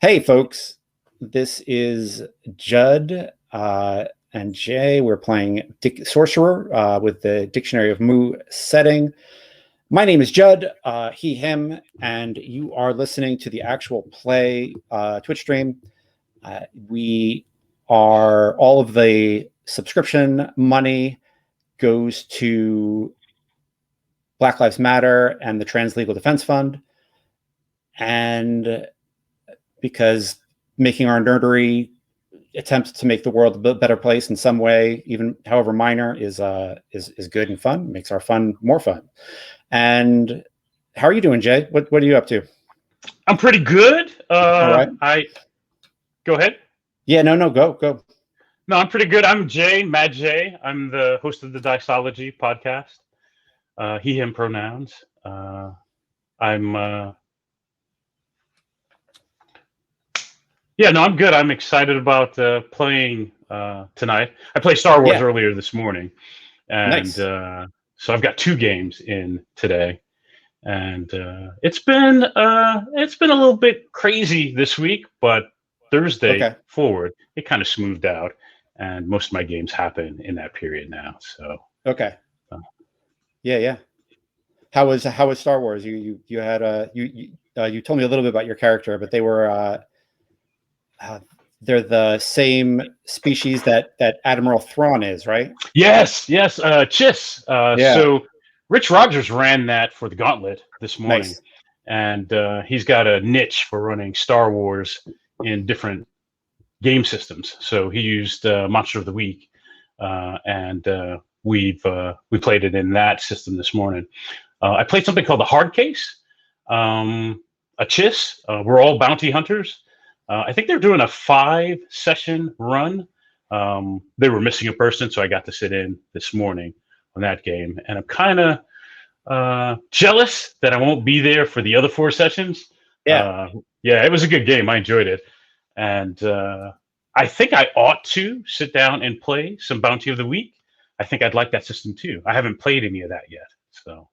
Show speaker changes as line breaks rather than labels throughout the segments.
Hey, folks. This is Judd and Jay. We're playing Sorcerer with the Dictionary of Mu setting. My name is Judd, he, him, and you are listening to the actual play Twitch stream. We are, all of the subscription money goes to Black Lives Matter and the Trans Legal Defense Fund. And because making our nerdery attempts to make the world a better place in some way, even however minor, is good and fun. Makes our fun more fun. And how are you doing, Jay? What are you up to?
I'm pretty good.
All right.
Go ahead.
Yeah, no, go.
No, I'm pretty good. I'm Jay, Mad Jay. I'm the host of the Dicology podcast. He, him pronouns. I'm good. I'm excited about playing tonight. I played Star Wars earlier this morning, and
Nice.
So I've got 2 games in today, and it's been a little bit crazy this week, but Thursday forward it kind of smoothed out, and most of my games happen in that period now. So
yeah. How was Star Wars? You had you told me a little bit about your character, but they were they're the same species that Admiral Thrawn is, right?
Yes, Chiss. So Rich Rogers ran that for the Gauntlet this morning, and he's got a niche for running Star Wars in different game systems. So he used Monster of the Week, and we played it in that system this morning. I played something called the Hard Case, a Chiss. We're all bounty hunters. I think they're doing a 5-session run. They were missing a person, so I got to sit in this morning on that game, and I'm kind of jealous that I won't be there for the other 4 sessions. It was a good game. I enjoyed it, and I think I ought to sit down and play some Bounty of the Week. I think I'd like that system too. I haven't played any of that yet, so.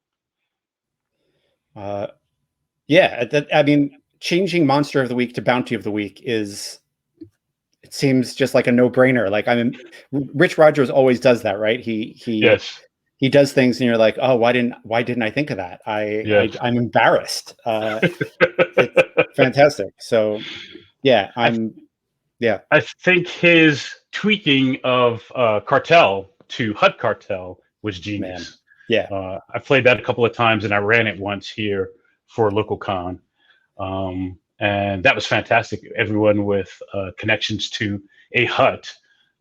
I mean, changing Monster of the Week to Bounty of the Week it seems just like a no-brainer. Like, I mean, Rich Rogers always does that, right? He does things and you're like, oh, why didn't I think of that? I'm embarrassed. It's fantastic. So I
think his tweaking of Cartel to Hut Cartel was genius. I played that a couple of times, and I ran it once here for local con. And that was fantastic. Everyone with connections to a hut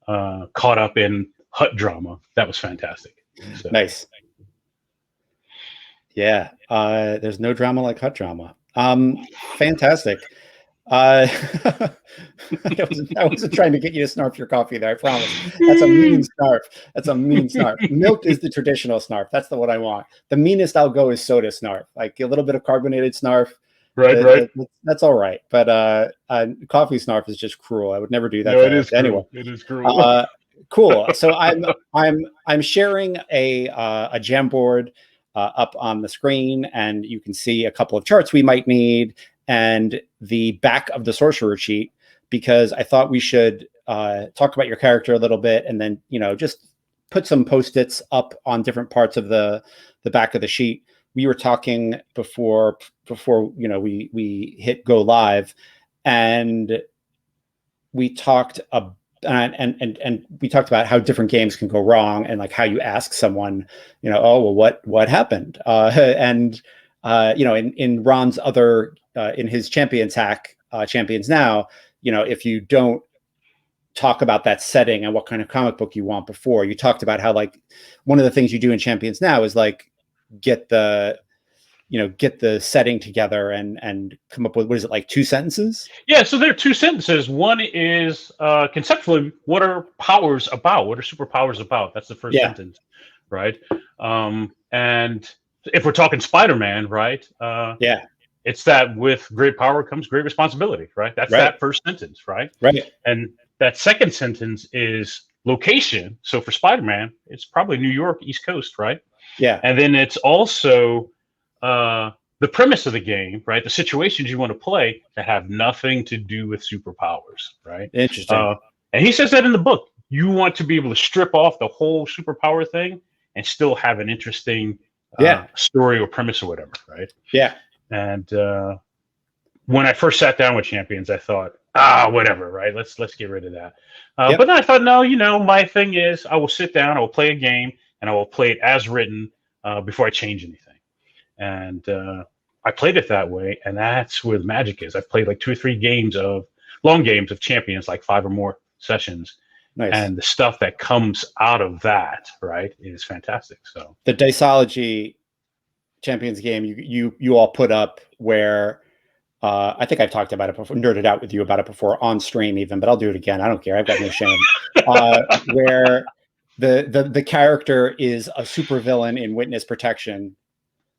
caught up in hut drama. That was fantastic. So.
Nice. Yeah. There's no drama like hut drama. Fantastic. I wasn't trying to get you to snarf your coffee there, I promise. That's a mean snarf. Milk is the traditional snarf. That's the one I want. The meanest I'll go is soda snarf. Like a little bit of carbonated snarf.
Right.
That's all right. But coffee snarf is just cruel. I would never do that.
No, it is
anyone.
It is cruel.
Cool. So I'm sharing a Jamboard up on the screen, and you can see a couple of charts we might need and the back of the Sorcerer sheet, because I thought we should talk about your character a little bit, and then just put some post-its up on different parts of the back of the sheet. We were talking before we hit go live, and we talked and we talked about how different games can go wrong, and like how you ask someone, oh, well, what happened? In Ron's other in his Champions hack, Champions Now, if you don't talk about that setting and what kind of comic book you want before, you talked about how like one of the things you do in Champions Now is like get the setting together and come up with, what is it, like 2 sentences?
Yeah, so there are 2 sentences. One is conceptually, what are powers about? What are superpowers about? That's the first sentence, right? And if we're talking Spider-Man, right? It's that with great power comes great responsibility, right? That's that first sentence, right?
Right.
And that second sentence is location. So for Spider-Man, it's probably New York, East Coast, right?
Yeah.
And then it's also the premise of the game, right? The situations you want to play that have nothing to do with superpowers, right?
Interesting.
And he says that in the book. You want to be able to strip off the whole superpower thing and still have an interesting story or premise or whatever, right?
Yeah.
And when I first sat down with Champions, I thought, whatever, right? Let's get rid of that. But then I thought, no, my thing is I will sit down, I will play a game, and I will play it as written before I change anything. And I played it that way, and that's where the magic is. I've played like 2 or 3 long games of Champions, like 5 or more sessions. Nice. And the stuff that comes out of that, right, is fantastic. So
the Diceology Champions game you all put up, where I think I've talked about it before, nerded out with you about it before on stream even, but I'll do it again. I don't care. I've got no shame. Where the character is a supervillain in Witness Protection.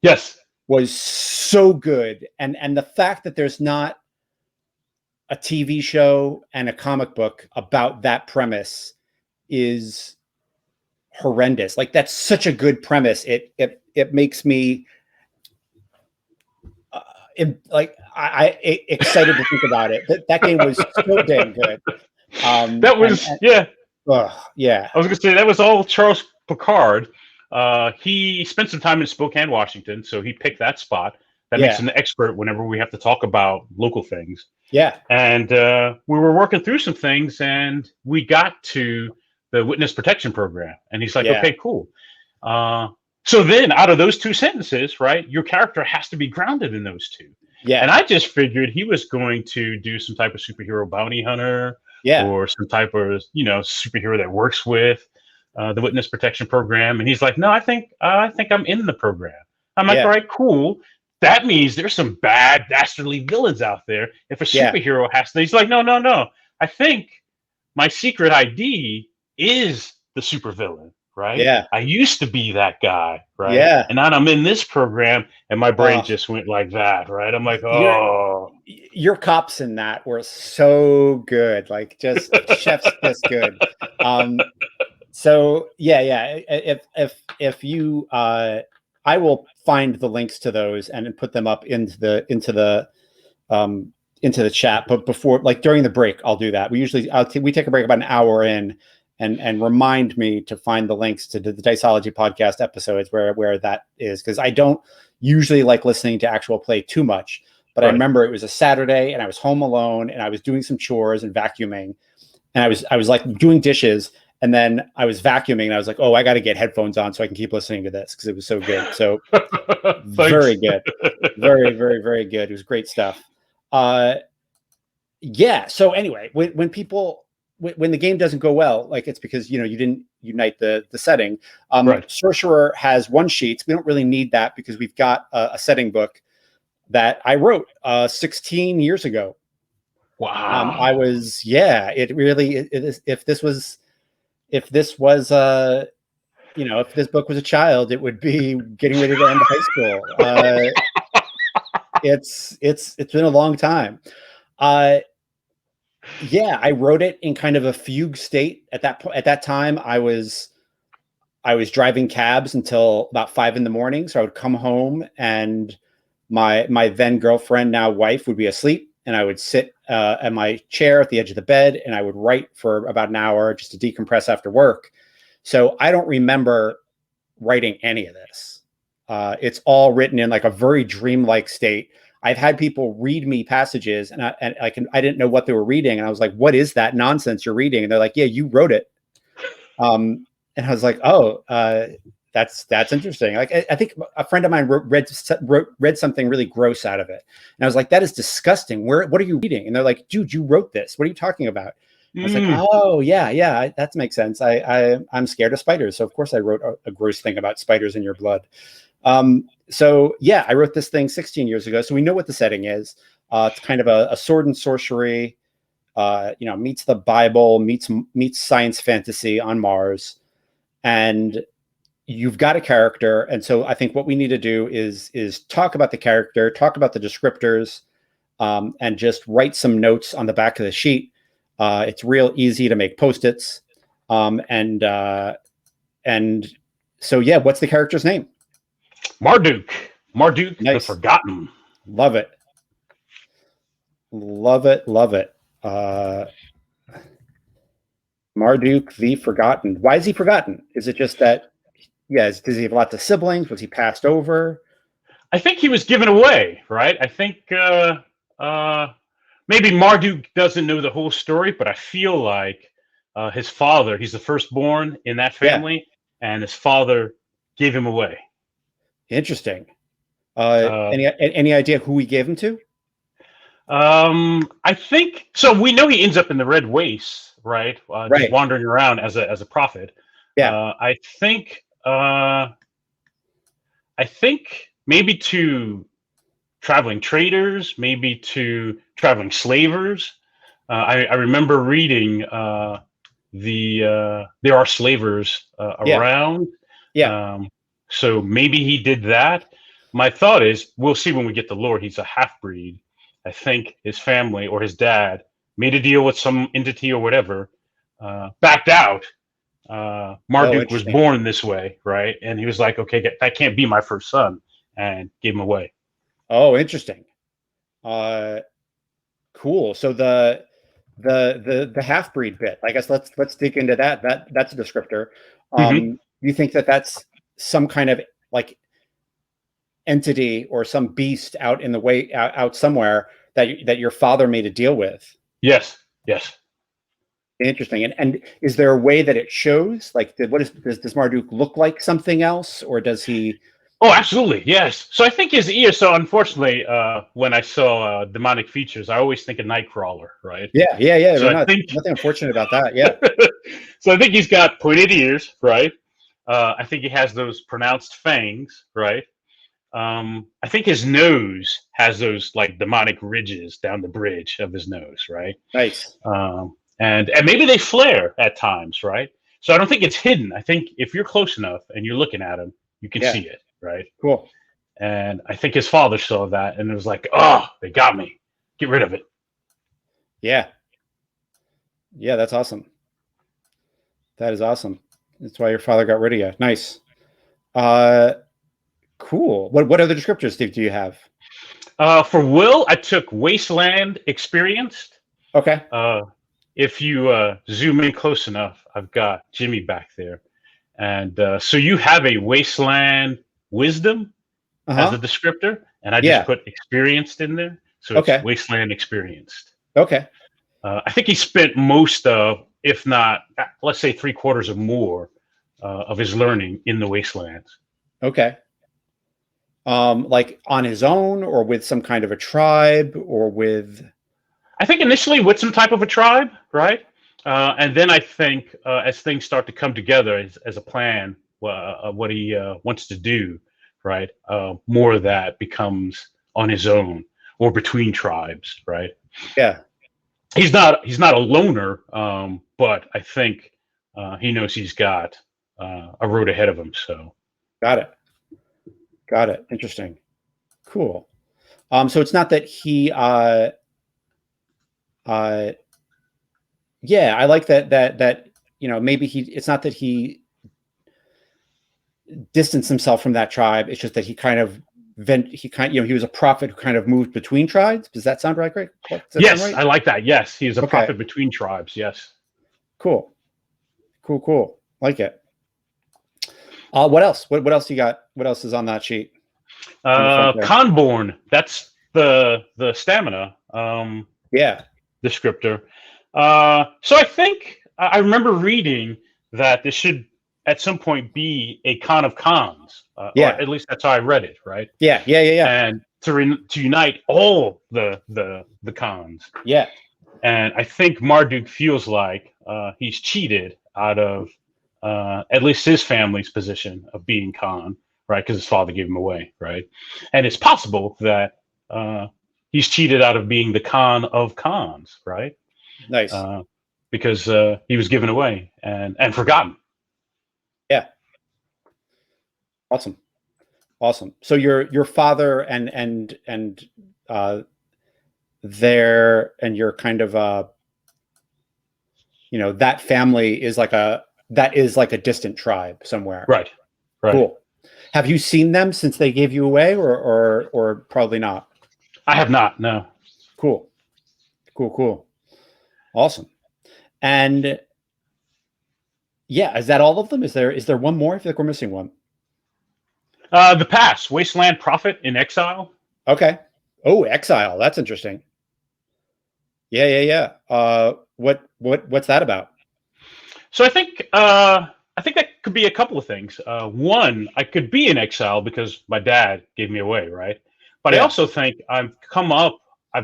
Yes.
Was so good. And the fact that there's not a TV show and a comic book about that premise is horrendous. Like, that's such a good premise. It makes me excited to think about it. That game was so damn good.
That was yeah. I was gonna say that was all Charles Picard. He spent some time in Spokane, Washington, so he picked that spot. That makes him the expert whenever we have to talk about local things.
Yeah.
And we were working through some things, and we got to the Witness Protection Program. And he's like, okay, cool. So then out of those 2 sentences, right, your character has to be grounded in those 2. Yeah. And I just figured he was going to do some type of superhero bounty hunter or some type of, superhero that works with the Witness Protection Program. And he's like, no, I think I'm in the program. I'm like, all right, cool. That means there's some bad, dastardly villains out there. If a superhero has to, he's like, no. I think my secret ID is the supervillain, right? Yeah. I used to be that guy, right? Yeah. And now I'm in this program, and my brain just went like that, right? I'm like,
your cops in that were so good, like just chef's kiss good. So yeah. If you, I will find the links to those and put them up into the chat. But before, like during the break, I'll do that. We take a break about an hour in, and remind me to find the links to the Diceology podcast episodes where that is, because I don't usually like listening to actual play too much. But I remember it was a Saturday and I was home alone and I was doing some chores and vacuuming, and I was like doing dishes. And then I was vacuuming and I was like, oh, I got to get headphones on so I can keep listening to this because it was so good. So very good. Very, very, very good. It was great stuff. Yeah. So anyway, when the game doesn't go well, like it's because, you didn't unite the setting. Sorcerer has 1 sheet. We don't really need that because we've got a setting book that I wrote 16 years ago.
Wow.
It really is. If this book was a child, it would be getting ready to end high school. It's been a long time. I wrote it in kind of a fugue state at that time. I was driving cabs until about 5 a.m. So I would come home and my then girlfriend, now wife, would be asleep. And I would sit at my chair at the edge of the bed and I would write for about an hour just to decompress after work. So I don't remember writing any of this. It's all written in like a very dreamlike state. I've had people read me passages and I didn't know what they were reading. And I was like, what is that nonsense you're reading? And they're like, yeah, you wrote it. And I was like, oh, that's interesting. Like, I think a friend of mine read something really gross out of it. And I was like, that is disgusting. What are you reading? And they're like, dude, you wrote this. What are you talking about? I was like, oh yeah, that makes sense. I'm scared of spiders. So of course I wrote a gross thing about spiders in your blood. So yeah, I wrote this thing 16 years ago. So we know what the setting is. It's kind of a sword and sorcery, meets the Bible, meets science fantasy on Mars. And you've got a character. And so I think what we need to do is talk about the character, talk about the descriptors, and just write some notes on the back of the sheet. It's real easy to make Post-its. And so, yeah, what's the character's name?
Marduk. Marduk the
Nice.
Forgotten.
Love it. Love it. Love it. Marduk the Forgotten. Why is he forgotten? Is it just that, does he have lots of siblings? Was he passed over?
I think he was given away, right? I think maybe Marduk doesn't know the whole story, but I feel like his father, he's the firstborn in that family, and his father gave him away.
Interesting. Any idea who he gave him to?
I think so. We know he ends up in the Red Waste, right? Just wandering around as a prophet.
Yeah.
I think maybe to traveling traders, maybe to traveling slavers. I remember reading there are slavers around.
Yeah.
So maybe he did that. My thought is, we'll see when we get to lore. He's a half breed. I think his family or his dad made a deal with some entity or whatever, backed out. Marduk was born this way, right? And he was like, okay, that can't be my first son, and gave him away.
Oh, interesting. Cool. So the half breed bit. I guess let's dig into that. That's a descriptor. You think that that's some kind of like entity or some beast out in the way out somewhere that your father made a deal with?
Yes.
Interesting. And is there a way that it shows? Like, does Marduk look like something else, or does he?
Oh, absolutely, yes. So I think his ear. So unfortunately, when I saw demonic features, I always think of Nightcrawler, right?
Yeah.
So
nothing unfortunate about that. Yeah.
So I think he's got pointed ears, right? I think he has those pronounced fangs, right? I think his nose has those like demonic ridges down the bridge of his nose, right?
Nice.
And maybe they flare at times, right? So I don't think it's hidden. I think if you're close enough and you're looking at him, you can see it, right?
Cool.
And I think his father saw that and it was like, oh, they got me. Get rid of it.
Yeah, that's awesome. That is awesome. That's why your father got rid of you. Nice. Cool. What other descriptors do you have?
For Will, I took Wasteland Experienced.
Okay.
If you zoom in close enough, I've got Jimmy back there. And so you have a Wasteland Wisdom as a descriptor, and I just put Experienced in there. So it's Wasteland Experienced.
Okay.
I think he spent most of, if not, let's say 3/4 or more of his learning in the Wastelands.
Okay. Like on his own, or with some kind of a tribe, or with?
I think initially with some type of a tribe, right? And then I think as things start to come together as a plan, what he wants to do, right? More of that becomes on his own or between tribes, right?
Yeah.
He's not a loner, but I think he knows he's got a road ahead of him. So,
got it. Interesting. Cool. So it's not that he. Yeah, I like that. Maybe it's not that he distanced himself from that tribe. It's just that he kind of he was a prophet who kind of moved between tribes. Does that sound right?
Yes,
right?
I like that. Yes, he is a prophet between tribes. Yes.
Cool. Like it. What else? What else you got? What else is on that sheet?
Conborn. That's the stamina. Descriptor. So I think I remember reading that this should at some point be a con of cons. Or at least that's how I read it, right?
Yeah.
And to unite all the cons.
Yeah.
And I think Marduk feels like he's cheated out of at least his family's position of being Khan, right? Because his father gave him away, right? And it's possible that he's cheated out of being the Khan of Khans, right?
Nice.
Because he was given away and forgotten.
Yeah. Awesome. So your father and your kind of that family is like a distant tribe somewhere.
Right.
Cool. Have you seen them since they gave you away, or probably not?
I have not. No.
Cool, cool, awesome. And yeah, is that all of them? Is there one more? I feel like we're missing one.
The Pass, Wasteland Prophet in Exile.
Okay. Oh, Exile. That's interesting. Yeah. What's that about?
So I think that could be a couple of things. One, I could be in exile because my dad gave me away, right? But I
Yeah.
also think I've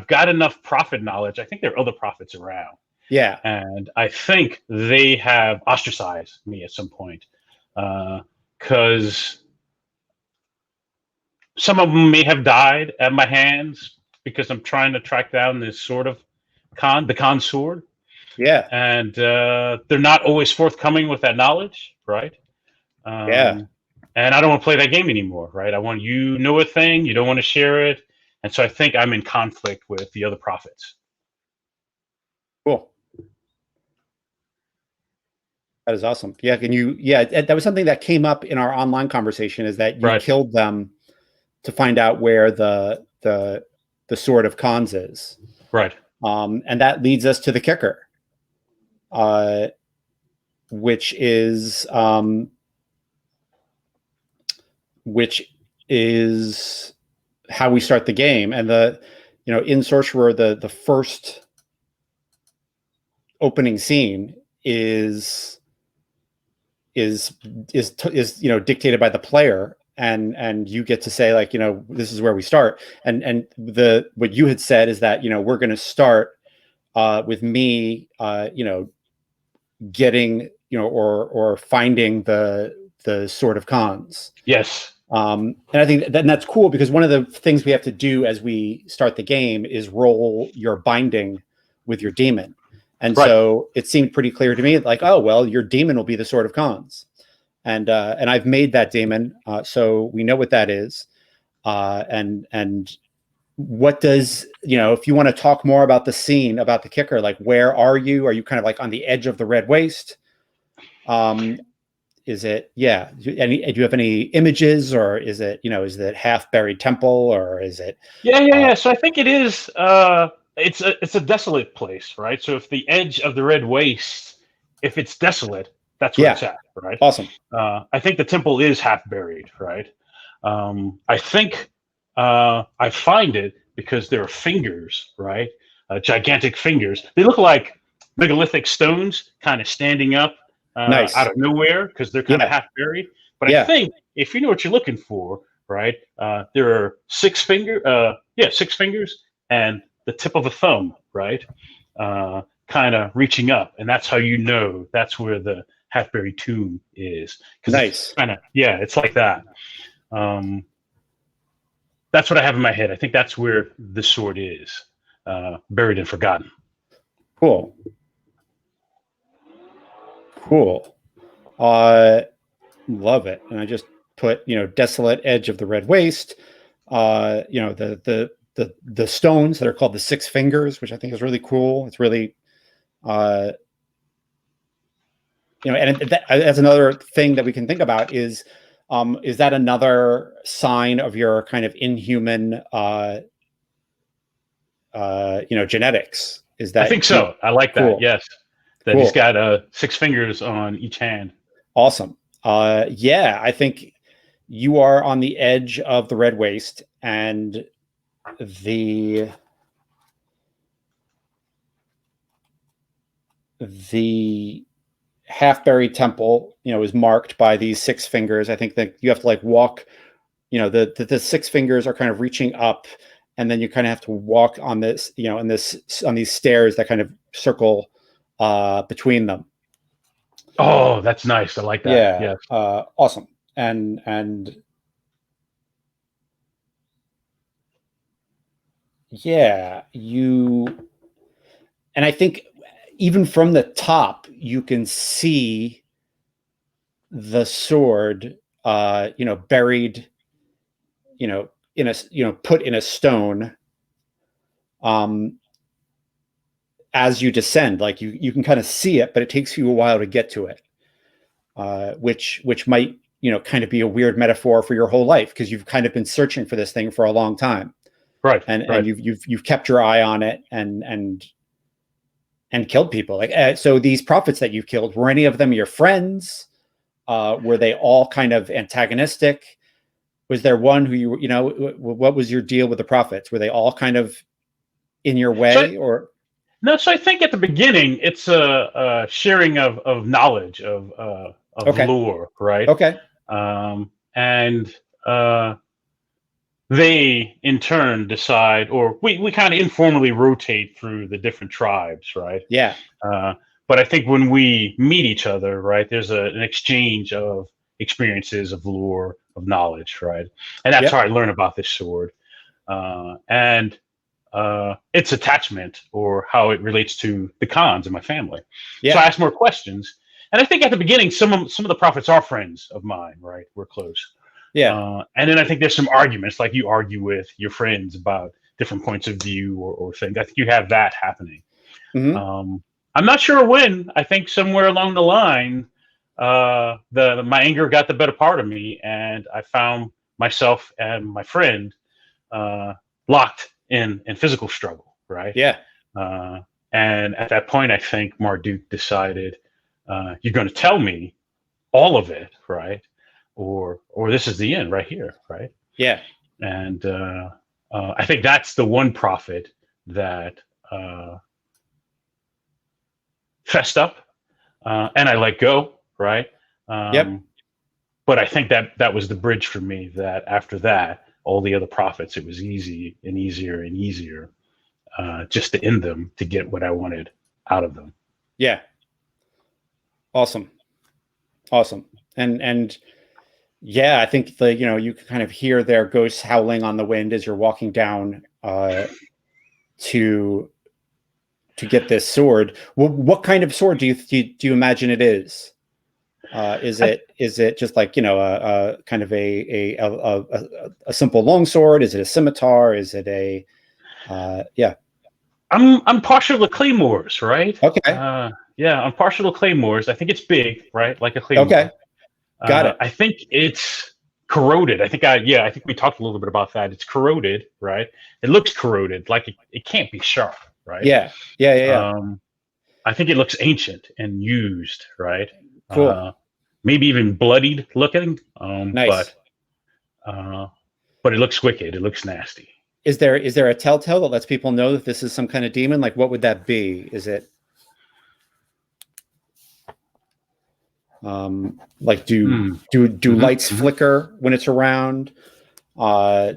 got enough prophet knowledge. I think there are other prophets around.
Yeah.
And I think they have ostracized me at some point. Because some of them may have died at my hands because I'm trying to track down this sort of the Khan sword.
Yeah.
And they're not always forthcoming with that knowledge, right?
Yeah.
And I don't want to play that game anymore, right? I want you know a thing, you don't want to share it, and so I think I'm in conflict with the other prophets.
Cool. That is awesome. Yeah, can you? Yeah, that was something that came up in our online conversation. Is that you
Right.
killed them to find out where the sword of Khans is,
right?
And that leads us to the kicker, which is how we start the game. And in Sorcerer, the first opening scene is dictated by the player, and you get to say, like, this is where we start. And what you had said is that, we're going to start with me getting, or finding the Sword of Khans.
Yes.
And I think that's cool, because one of the things we have to do as we start the game is roll your binding with your demon. And so it seemed pretty clear to me, like, oh, well, your demon will be the Sword of Khans. And I've made that demon, so we know what that is. And what does, if you want to talk more about the scene, about the kicker, like, where are you? Are you kind of like on the edge of the Red Waste? Is it, do you have any images, or is it, is it half buried temple, or is it?
Yeah. So I think it is. It's a desolate place, right? So if the edge of the Red Waste, if it's desolate, that's where it's at, right?
Awesome.
I think the temple is half buried, right? I think I find it because there are fingers, right? Gigantic fingers. They look like megalithic stones, kind of standing up
Nice.
out of nowhere, because they're kind of half buried. But I think if you know what you're looking for, right? There are six fingers, and the tip of a thumb, right? Kind of reaching up, and that's how you know that's where the half buried tomb is.
Nice.
It's like that. That's what I have in my head. I think that's where the sword is, buried and forgotten.
Cool. Love it. And I just put, desolate edge of the Red Waste. The stones that are called the Six Fingers, which I think is really cool. It's really, and that's another thing that we can think about is that another sign of your kind of inhuman, genetics? Is that?
I think so. I like that.
Cool.
Yes. That he's got 6 fingers on each hand.
Awesome. I think you are on the edge of the Red Waste, and the half-buried temple, is marked by these 6 fingers. I think that you have to, like, walk, the 6 fingers are kind of reaching up, and then you kind of have to walk on this, on these stairs that kind of circle between them.
Oh, that's nice. I like that.
Yeah. Awesome. And and I think even from the top, you can see the sword, buried, in a, put in a stone, as you descend. Like, you can kind of see it, but it takes you a while to get to it, which might kind of be a weird metaphor for your whole life, because you've kind of been searching for this thing for a long time.
Right.
And you've kept your eye on it and killed people. Like, so these prophets that you've killed, were any of them your friends? Were they all kind of antagonistic? Was there one who what was your deal with the prophets? Were they all kind of in your way, or?
No, so I think at the beginning it's a sharing of knowledge of lore, right?
Okay.
And they in turn decide, or we kind of informally rotate through the different tribes, right?
Yeah.
But I think when we meet each other, right, there's an exchange of experiences, of lore, of knowledge, right? And that's how I learn about this sword. And its attachment, or how it relates to the Khans in my family.
Yeah.
So I ask more questions, and I think at the beginning, some of the prophets are friends of mine, right? We're close.
Yeah.
And then I think there's some arguments, like you argue with your friends about different points of view or things. I think you have that happening.
Mm-hmm.
I'm not sure when. I think somewhere along the line, my anger got the better part of me, and I found myself and my friend locked in physical struggle, right?
Yeah.
And at that point, I think Marduk decided, you're going to tell me all of it, right? Or this is the end right here, right?
Yeah.
And I think that's the one prophet that fessed up, and I let go, right? But I think that was the bridge for me, that after that, all the other prophets, it was easy and easier and easier just to end them, to get what I wanted out of them.
Yeah. Awesome. And yeah, I think you can kind of hear their ghosts howling on the wind as you're walking down to get this sword. What kind of sword do you imagine it is? Is it just like a kind of a simple longsword? Is it a scimitar? Is it a yeah?
I'm partial to claymores, right?
Okay.
Yeah, I'm partial to claymores. I think it's big, right? Like a claymore.
Okay. Got it.
I think it's corroded. I think we talked a little bit about that. It's corroded, right? It looks corroded, like it can't be sharp, right?
Yeah.
I think it looks ancient and used, right?
Cool.
Maybe even bloodied looking.
Nice.
But it looks wicked. It looks nasty.
Is there a telltale that lets people know that this is some kind of demon? Like, what would that be? Is it like do lights flicker when it's around? Does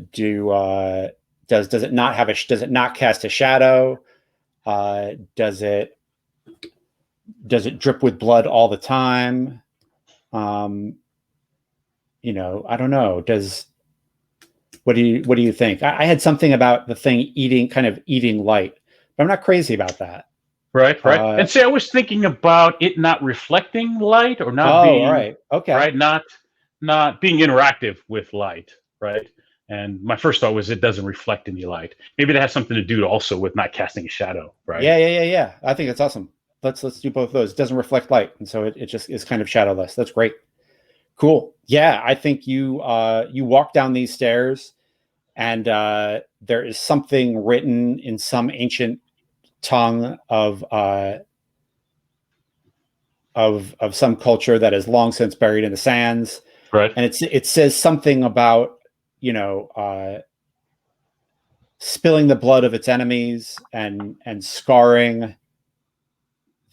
it not cast a shadow? Does it drip with blood all the time? I don't know. What do you think? I had something about the thing eating light, but I'm not crazy about that.
Right. And see, I was thinking about it not reflecting light, or not being
right. Okay.
Right, not being interactive with light, right? And my first thought was, it doesn't reflect any light. Maybe that has something to do also with not casting a shadow, right?
Yeah. I think that's awesome. Let's do both of those. It doesn't reflect light, and so it just is kind of shadowless. That's great. Cool. Yeah, I think you walk down these stairs, and there is something written in some ancient tongue of some culture that is long since buried in the sands.
Right.
And it says something about spilling the blood of its enemies and scarring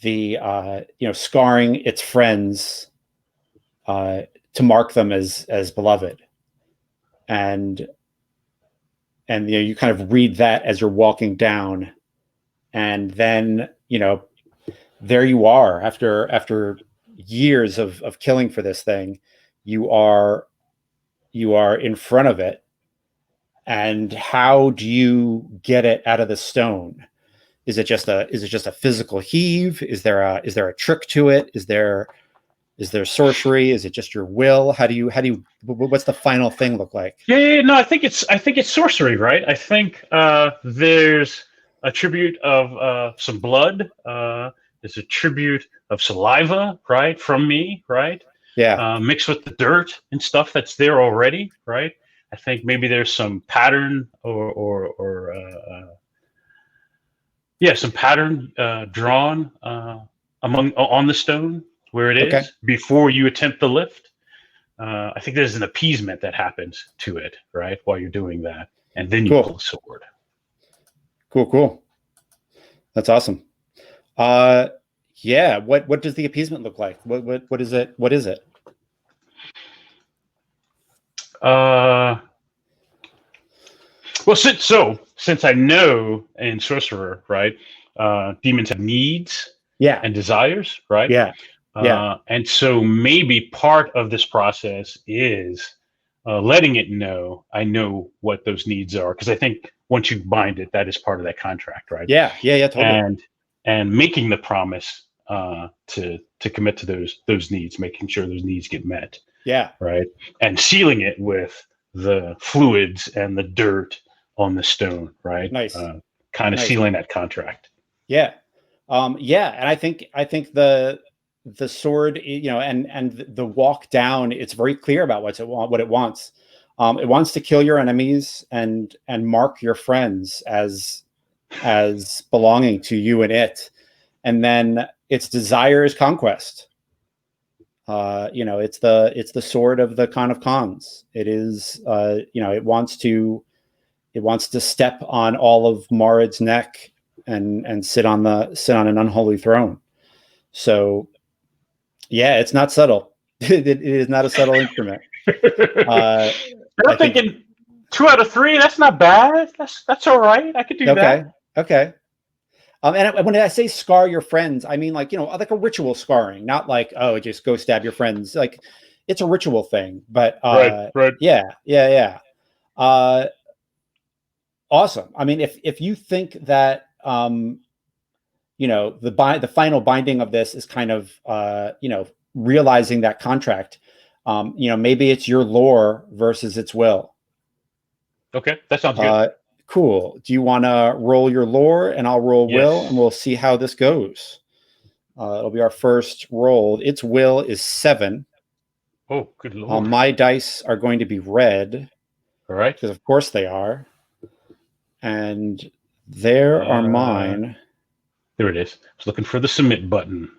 scarring its friends to mark them as beloved. And you kind of read that as you're walking down, and then there you are, after years of killing for this thing. You are in front of it, and how do you get it out of the stone? Is it just a physical heave? Is there a trick to it? Is there sorcery? Is it just your will? What's the final thing look like?
No, I think it's sorcery, right? I think there's a tribute of some blood. There's a tribute of saliva, right, from me, right?
Yeah.
Mixed with the dirt and stuff that's there already, right? I think maybe there's some pattern some pattern drawn on the stone where it
Okay.
is before you attempt the lift. I think there's an appeasement that happens to it, right, while you're doing that, and then you pull the sword.
Cool. That's awesome. Yeah. What does the appeasement look like? What is it? What is it?
Well, since I know in Sorcerer, right, demons have needs, and desires, right?
Yeah.
And so maybe part of this process is letting it know I know what those needs are, because I think once you bind it, that is part of that contract, right?
Yeah. Totally.
And making the promise to commit to those needs, making sure those needs get met.
Yeah.
Right. And sealing it with the fluids and the dirt on the stone, right?
Nice.
Kind of sealing that contract.
Yeah. Yeah. And I think the sword, and the walk down, it's very clear about what it wants. It wants to kill your enemies and mark your friends as belonging to you and it. And then its desire is conquest. It's the sword of the Khan of Khans. It is, it wants to step on all of Marid's neck and sit on an unholy throne. So, yeah, it's not subtle. It is not a subtle instrument.
I'm thinking 2 out of 3. That's not bad. That's all right. I could do that.
Okay. And when I say scar your friends, I mean like a ritual scarring, not like, oh, just go stab your friends. Like it's a ritual thing, but
right.
Yeah. Awesome. I mean, if you think that the final binding of this is kind of realizing that contract, maybe it's your lore versus its will.
Okay, that sounds good.
Cool. Do you want to roll your lore and I'll roll will, and we'll see how this goes? It'll be our first roll. Its will is 7.
Oh, good lord.
My dice are going to be red.
All right.
Because of course they are. And there are mine.
There it is. I was looking for the submit button,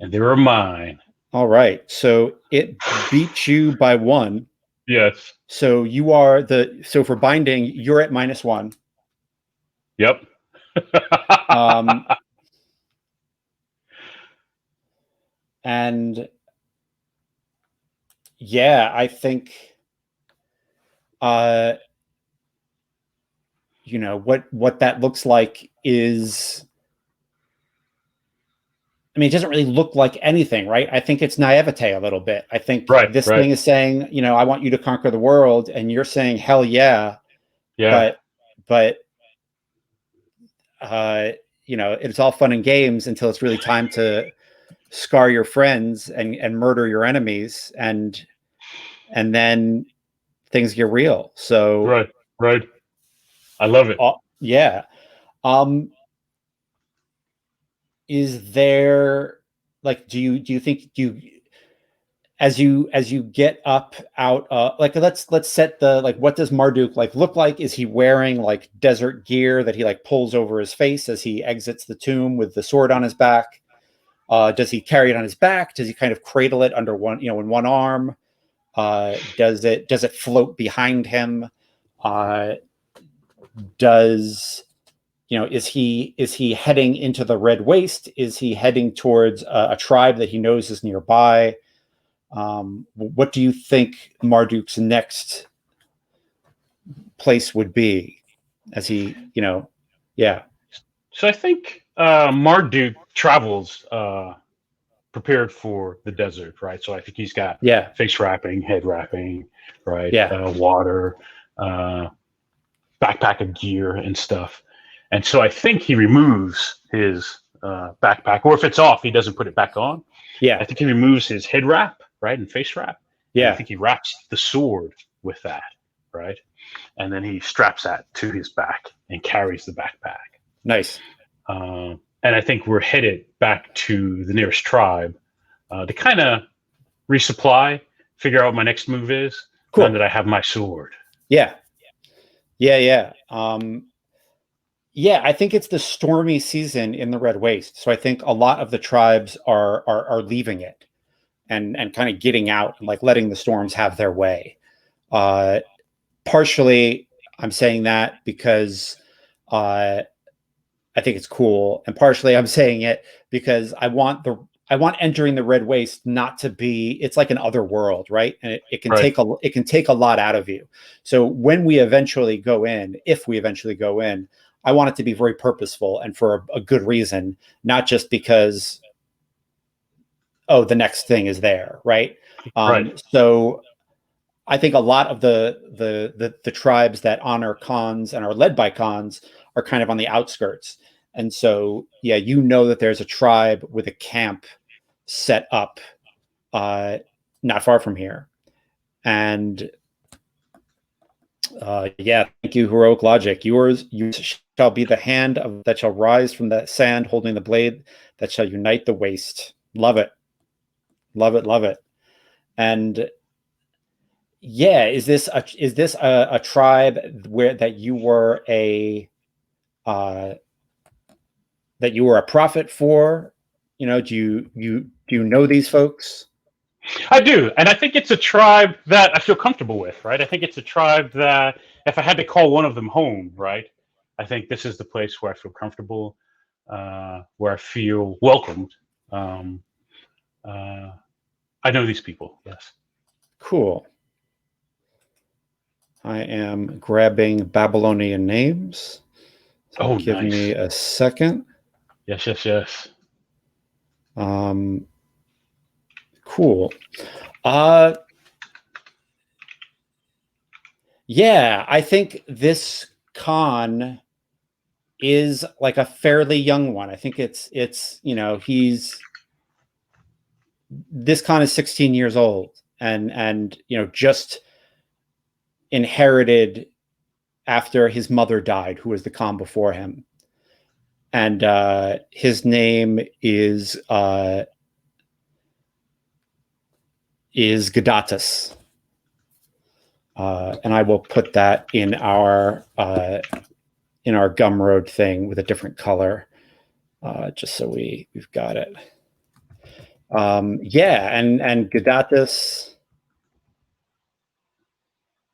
and there are mine.
All right. So it beats you by 1.
Yes.
So you are so for binding, you're at -1.
Yep.
And yeah, I think, what that looks like is, I mean, it doesn't really look like anything, right? I think it's naivete a little bit. I think this thing is saying, I want you to conquer the world, and you're saying, hell yeah.
Yeah.
But it's all fun and games until it's really time to scar your friends and murder your enemies, and then things get real. So
right. I love it.
Yeah. Is there, like, do you think as you get up out, like, let's set the, like, what does Marduk look like? Is he wearing like desert gear that he like pulls over his face as he exits the tomb with the sword on his back? Does he carry it on his back? Does he kind of cradle it under one, in one arm? Does it float behind him? Is he heading into the Red Waste? Is he heading towards a tribe that he knows is nearby? What do you think Marduk's next place would be as he, yeah.
So I think Marduk travels prepared for the desert, right? So I think he's got face wrapping, head wrapping, right? Water, backpack of gear and stuff. And so I think he removes his backpack, or if it's off, he doesn't put it back on.
Yeah.
I think he removes his head wrap, right, and face wrap.
Yeah.
I think he wraps the sword with that, right? And then he straps that to his back and carries the backpack.
Nice.
And I think we're headed back to the nearest tribe to kind of resupply, figure out what my next move is.
Cool.
Now that I have my sword.
Yeah. Yeah. Yeah, I think it's the stormy season in the Red Waste. So I think a lot of the tribes are leaving it and kind of getting out and like letting the storms have their way. Partially, I'm saying that because I think it's cool, and partially I'm saying it because I want entering the Red Waste not to be, it's like an other world, right? And it can
Right.
take a lot out of you. So when we eventually go in, if we eventually go in, I want it to be very purposeful and for a good reason, not just because, oh, the next thing is there, right?
Right.
So I think a lot of the tribes that honor cons and are led by cons are kind of on the outskirts. And so, yeah, you know that there's a tribe with a camp set up not far from here. And yeah, thank you, heroic logic. You shall be the hand that shall rise from the sand, holding the blade that shall unite the waste. Love it, love it, love it. And yeah, is this a tribe where that you were a prophet for? You know, do you know these folks?
I do, and I think it's a tribe that I feel comfortable with, right? I think it's a tribe that if I had to call one of them home, right, I think this is the place where I feel comfortable, where I feel welcomed. Um, I know these people, yes.
Cool. I am grabbing Babylonian names. So
Oh,
give
nice.
me a second.
Yes.
Cool. Yeah, I think this con is like a fairly young one. I think it's this con is 16 years old and just inherited after his mother died, who was the con before him. And his name is Gadatus. And I will put that in our Gumroad thing with a different color, just so we've got it. Yeah, and Gadatus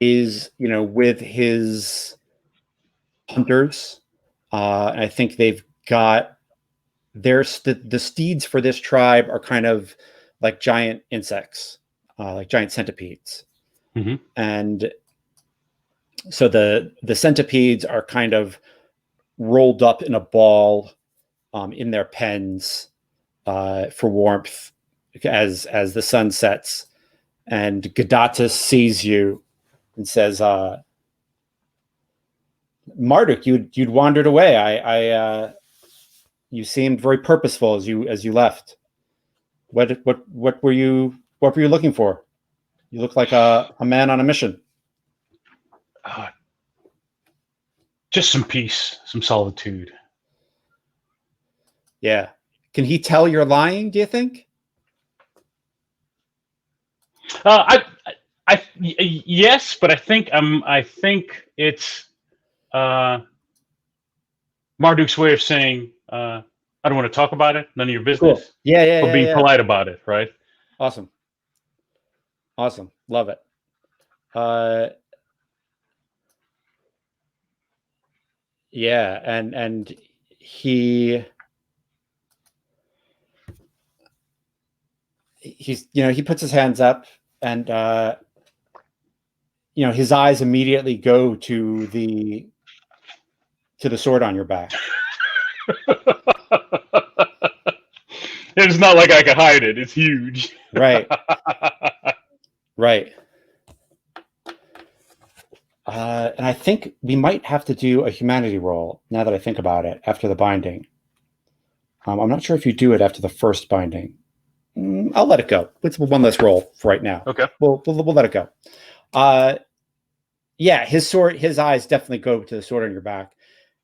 is with his hunters. I think they've got the steeds for this tribe are kind of like giant insects, like giant centipedes.
Mm-hmm.
And so the centipedes are kind of rolled up in a ball in their pens for warmth as the sun sets. And Gadatus sees you and says, Marduk, you'd wandered away. You seemed very purposeful as you left. What were you looking for? You look like a man on a mission.
Just some peace, some solitude.
Yeah. Can he tell you're lying, do you think?
Yes, but I think it's Marduk's way of saying I don't want to talk about it, none of your business.
Cool. Yeah.
But being polite about it, right?
Awesome. Love it. Yeah, and he's he puts his hands up and his eyes immediately go to the sword on your back.
It's not like I can hide it. It's huge.
Right. Right. And I think we might have to do a humanity roll now that I think about it after the binding. I'm not sure if you do it after the first binding. I'll let it go. It's one less roll for right now.
Okay.
We'll let it go. Yeah, his eyes definitely go to the sword on your back.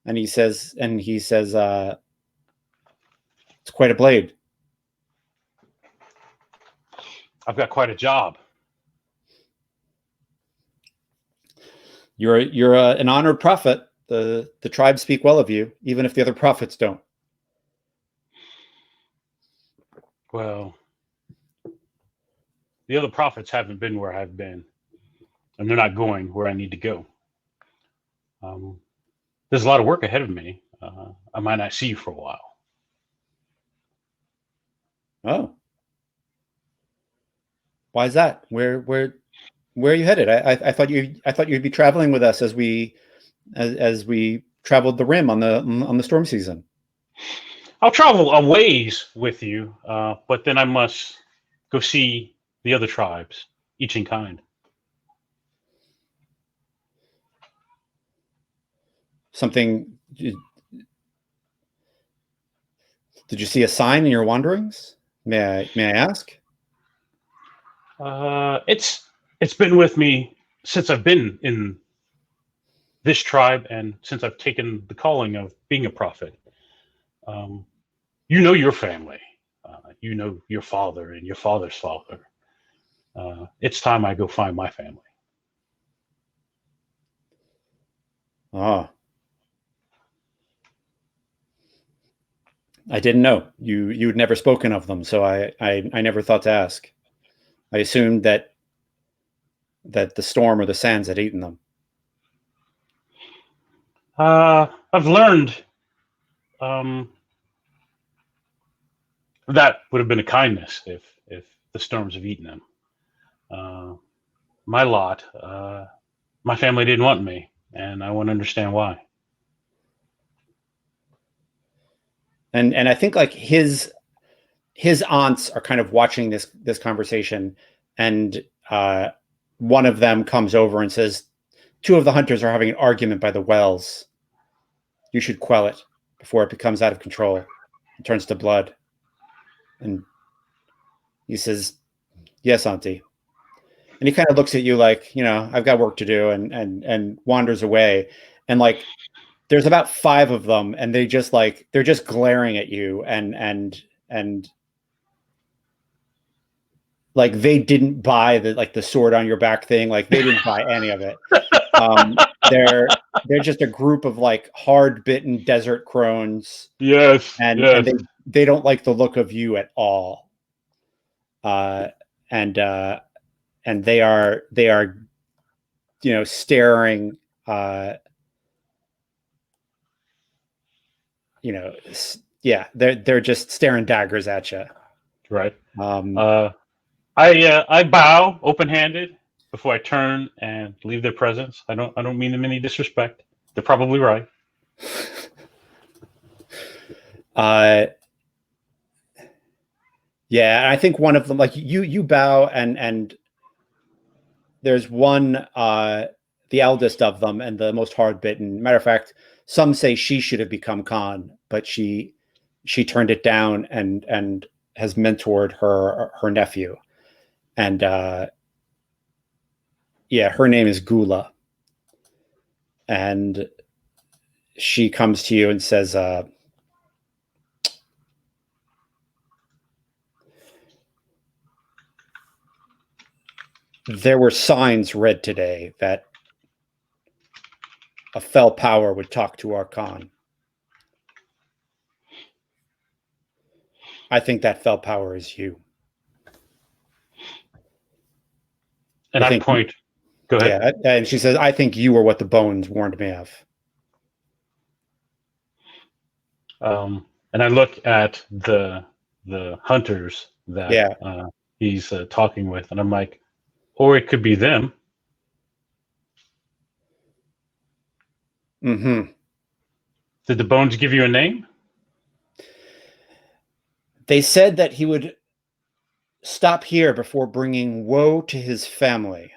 And he says, it's quite a blade.
I've got quite a job.
You're an honored prophet. The tribes speak well of you, even if the other prophets don't.
Well, the other prophets haven't been where I've been, and they're not going where I need to go. There's a lot of work ahead of me. I might not see you for a while.
Oh, why is that? Where are you headed? I thought you'd be traveling with us as we traveled the rim on the storm season.
I'll travel a ways with you, but then I must go see the other tribes, each in kind.
Something? Did you see a sign in your wanderings? May I ask?
It's been with me since I've been in this tribe and since I've taken the calling of being a prophet. You know your family. You know your father and your father's father. It's time I go find my family.
Ah, I didn't know you'd never spoken of them, so I never thought to ask. I assumed that the storm or the sands had eaten them.
I've learned that would have been a kindness if the storms have eaten them. My lot, my family didn't want me, and I want to understand why.
And I think like his aunts are kind of watching this conversation, and one of them comes over and says, two of the hunters are having an argument by the wells. You should quell it before it becomes out of control and turns to blood. And he says, yes, auntie. And he kind of looks at you like, I've got work to do, and wanders away. And like, there's about 5 of them, and they're just glaring at you, and like they didn't buy the sword on your back thing. Like they didn't buy any of it. They're just a group of like hard bitten desert crones.
Yes,
and
yes.
they don't like the look of you at all. And they are staring. Yeah, they're just staring daggers at you.
Right. I bow open handed before I turn and leave their presence. I don't mean them any disrespect. They're probably right.
Yeah, and I think one of them, like you bow, and there's one, the eldest of them and the most hard bitten. Matter of fact, some say she should have become Khan, but she turned it down and has mentored her nephew. And yeah, her name is Gula. And she comes to you and says, there were signs read today that a fell power would talk to our Khan. I think that fell power is you.
And I point. Go ahead.
Yeah, and she says, I think you are what the bones warned me of.
And I look at the hunters that he's talking with, and I'm like, or it could be them.
Mm-hmm.
Did the bones give you a name?
They said that he would stop here before bringing woe to his family.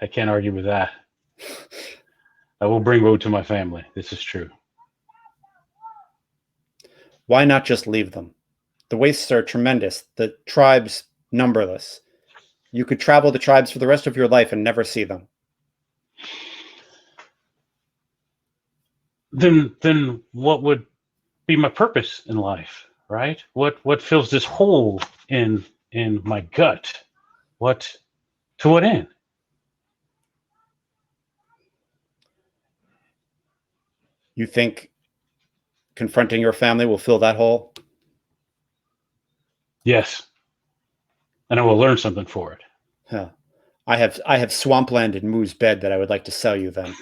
I can't argue with that. I will bring woe to my family. This is true.
Why not just leave them? The wastes are tremendous. The tribes numberless. You could travel the tribes for the rest of your life and never see them.
Then what would be my purpose in life, right? What fills this hole in my gut? To what end?
You think confronting your family will fill that hole?
Yes. And I will learn something for it.
Huh. I have swampland in Moo's bed that I would like to sell you then.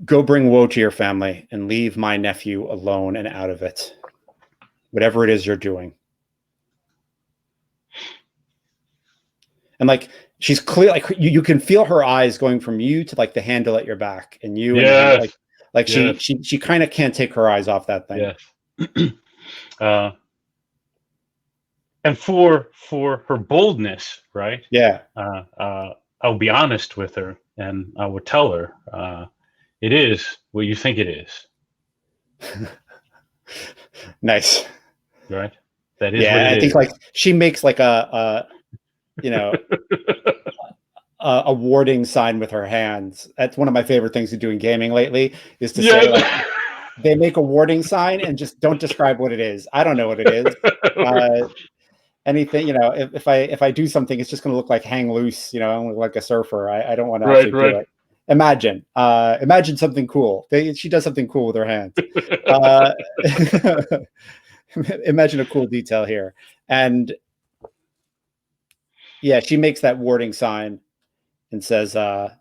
Go bring woe to your family and leave my nephew alone and out of it. Whatever it is you're doing. And like she's clear, like you can feel her eyes going from you to like the handle at your back, and you and the handle, like
yes.
she kind of can't take her eyes off that thing.
Yes. And for her boldness, right?
Yeah.
I'll be honest with her, and I would tell her, it is what you think it is.
Nice.
Right. That is what it is.
I think like she makes like a you know, a warding sign with her hands. That's one of my favorite things to do in gaming lately, is to say like they make a warding sign and just don't describe what it is. I don't know what it is. Anything, if I do something, it's just going to look like hang loose, I'm like a surfer. I don't want to actually do it. Imagine something cool. She does something cool with her hands. Imagine a cool detail here. And yeah, she makes that warding sign and says, and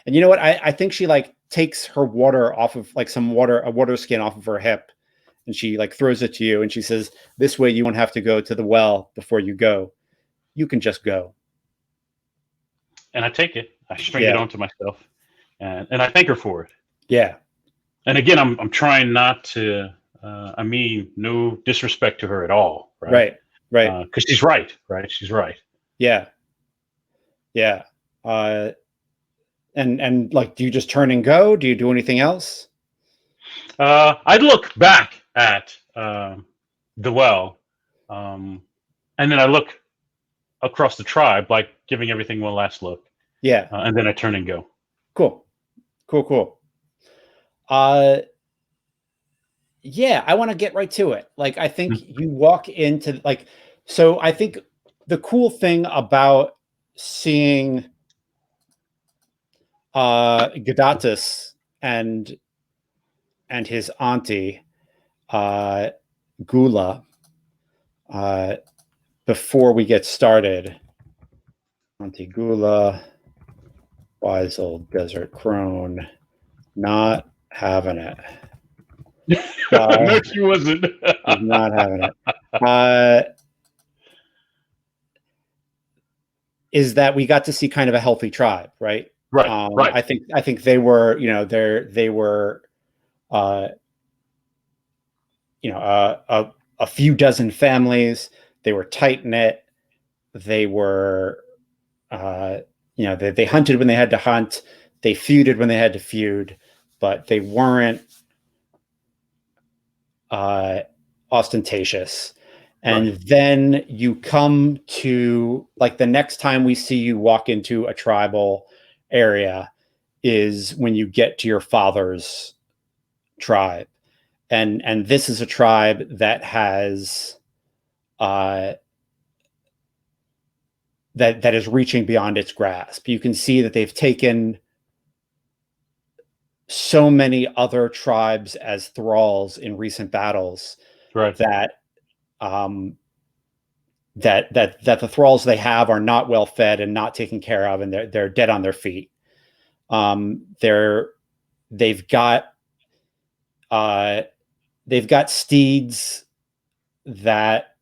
you know what? I think she like takes her water off of like a water skin off of her hip, and she like throws it to you, and she says, "This way you won't have to go to the well before you go. You can just go."
And I take it. I string it onto myself, and I thank her for it.
Yeah.
And again, I'm trying not to. I mean, no disrespect to her at all. Right. Because she's right. Right. She's right.
Yeah. Yeah. And like, do you just turn and go? Do you do anything else?
I'd look back at the well, and then I look across the tribe, like giving everything one last look.
Yeah.
And then I turn and go.
Cool. Yeah, I want to get right to it. Like, I think you walk into like, so I think the cool thing about seeing Gadatus and his auntie Gula before we get started, Auntie Gula, wise old desert crone, not having it.
No, she wasn't.
Not having it. Is that we got to see kind of a healthy tribe, right?
Right.
I think they were, they were, a few dozen families. They were tight knit. They were, they hunted when they had to hunt. They feuded when they had to feud, but they weren't ostentatious. And then you come to like the next time we see you walk into a tribal area is when you get to your father's tribe. And this is a tribe that has that is reaching beyond its grasp. You can see that they've taken so many other tribes as thralls in recent battles, that the thralls they have are not well fed and not taken care of, and they're dead on their feet. They've got steeds that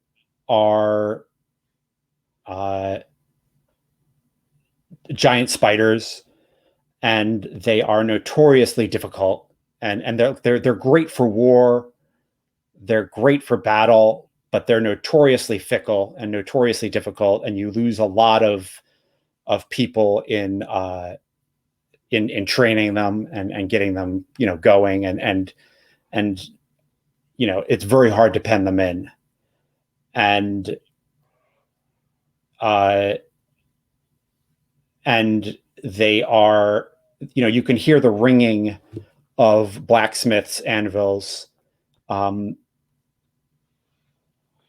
are giant spiders, and they are notoriously difficult, and they're great for war. They're great for battle, but they're notoriously fickle and notoriously difficult, and you lose a lot of people in training them and getting them, going, and it's very hard to pen them in. And and they are, you can hear the ringing of blacksmiths' anvils, and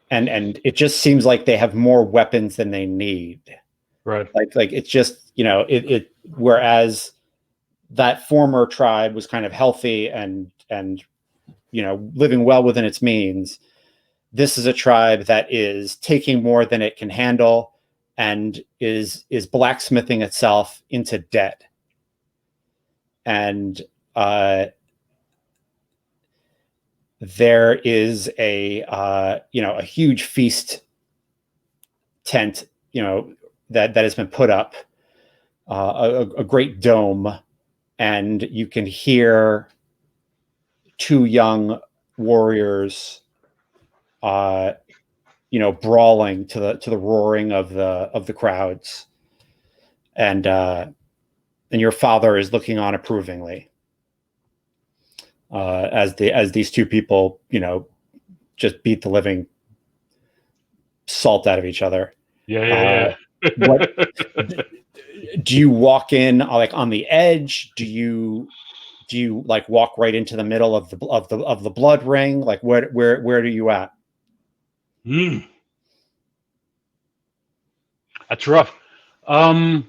it just seems like they have more weapons than they need.
Right.
Like it's just, whereas that former tribe was kind of healthy and living well within its means. This is a tribe that is taking more than it can handle and is blacksmithing itself into debt. And there is a huge feast tent, that has been put up, a great dome, and you can hear two young warriors, brawling to the roaring of the crowds, and your father is looking on approvingly, as these two people, just beat the living salt out of each other.
Yeah.
What do you walk in like on the edge? Do you like walk right into the middle of the blood ring? Like where are you at?
That's rough. So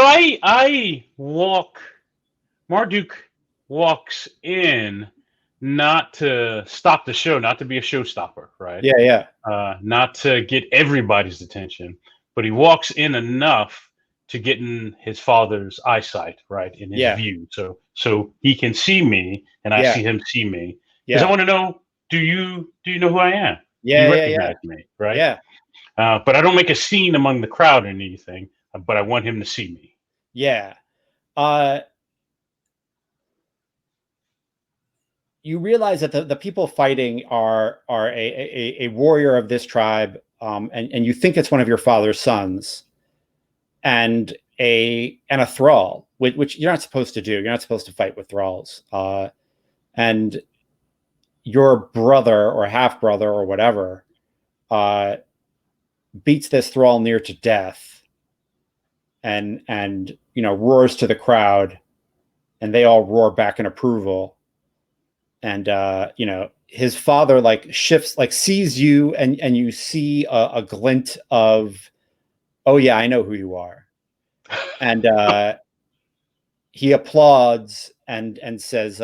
I walk. Marduk walks in, not to stop the show, not to be a showstopper, right?
Yeah.
Not to get everybody's attention, but he walks in enough to get in his father's eyesight, right, in his view, so he can see me, and I see him see me, because I want to know, do you know who I am? Do you recognize me, right?
Yeah.
But I don't make a scene among the crowd or anything, but I want him to see me.
Yeah. You realize that the people fighting are a warrior of this tribe, and you think it's one of your father's sons, and a thrall, which you're not supposed to do. You're not supposed to fight with thralls. And your brother or half brother or whatever beats this thrall near to death, and roars to the crowd, and they all roar back in approval. And his father like shifts, like sees you, and you see a glint of, oh yeah, I know who you are. And he applauds and says,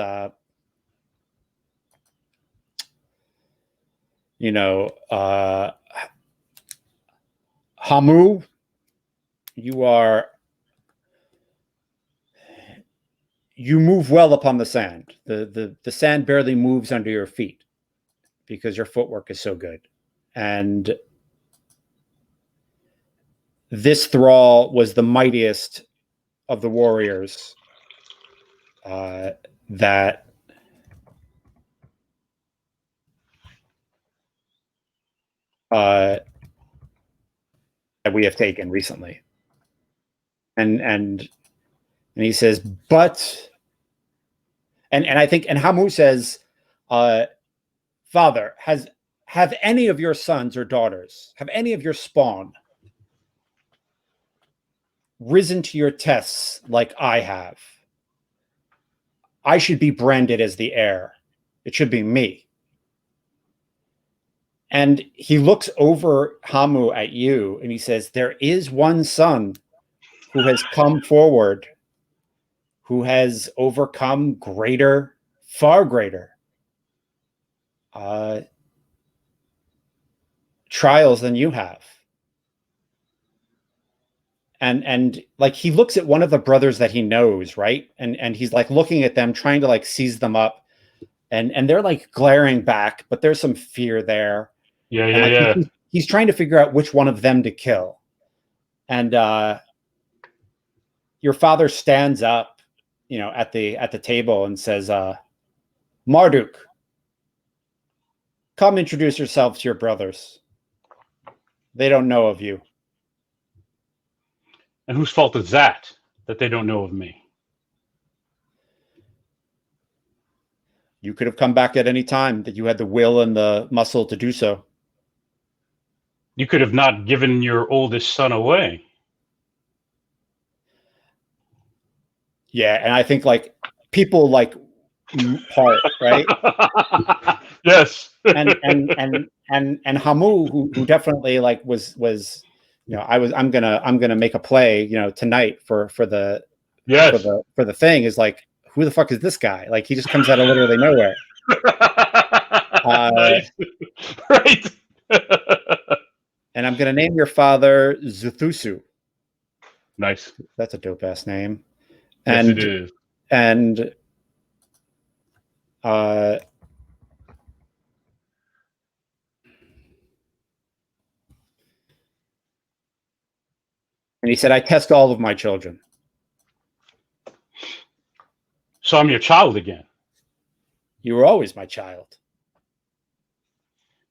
Hamu, you move well upon the sand. The sand barely moves under your feet because your footwork is so good. And this thrall was the mightiest of the warriors that we have taken recently. And he says, but, and I think, and Hamu says, Father, have any of your sons or daughters, have any of your spawn risen to your tests like I have? I should be branded as the heir. It should be me. And he looks over, Hamu, at you, and he says, there is one son who has come forward, who has overcome greater, far greater trials than you have. And like he looks at one of the brothers that he knows, right? And he's like looking at them, trying to like seize them up. And they're like glaring back, but there's some fear there.
Yeah.
He's trying to figure out which one of them to kill. And your father stands up, at the table and says, Marduk, come introduce yourself to your brothers. They don't know of you.
And whose fault is that they don't know of me?
You could have come back at any time that you had the will and the muscle to do so.
You could have not given your oldest son away.
Yeah, and I think like people like part, right?
Yes.
and Hamu, who definitely like was I'm gonna make a play tonight for the
yes
for the thing, is like, who the fuck is this guy? Like, he just comes out of literally nowhere.
Nice. Right.
And I'm gonna name your father Zuthusu.
Nice.
That's a dope ass name.
Yes, it is.
And he said, I test all of my children.
So I'm your child again.
You were always my child.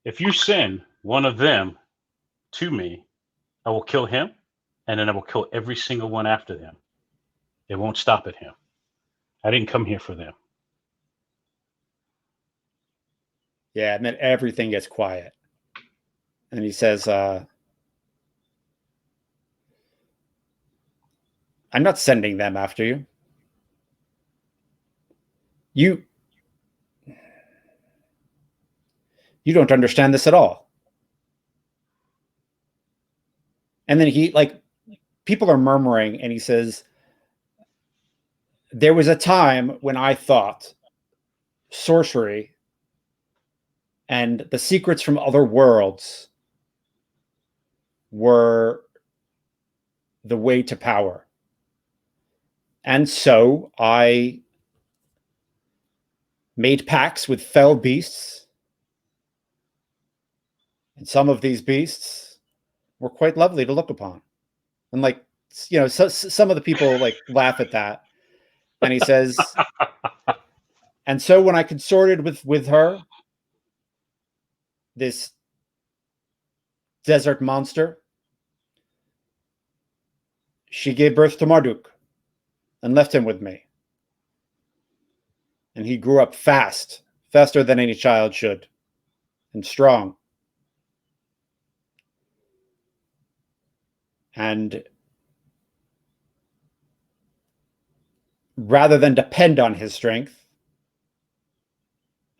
If you send one of them to me, I will kill him, and then I will kill every single one after them. It won't stop at him. I didn't come here for them.
Yeah, and then everything gets quiet. And he says, I'm not sending them after you. You don't understand this at all. And then he, like, people are murmuring, and he says, there was a time when I thought sorcery and the secrets from other worlds were the way to power. And so I made pacts with fell beasts. And some of these beasts were quite lovely to look upon. And like, some of the people like laugh at that. And he says, and so when I consorted with her, this desert monster, she gave birth to Marduk and left him with me. And he grew up faster than any child should, and strong. And rather than depend on his strength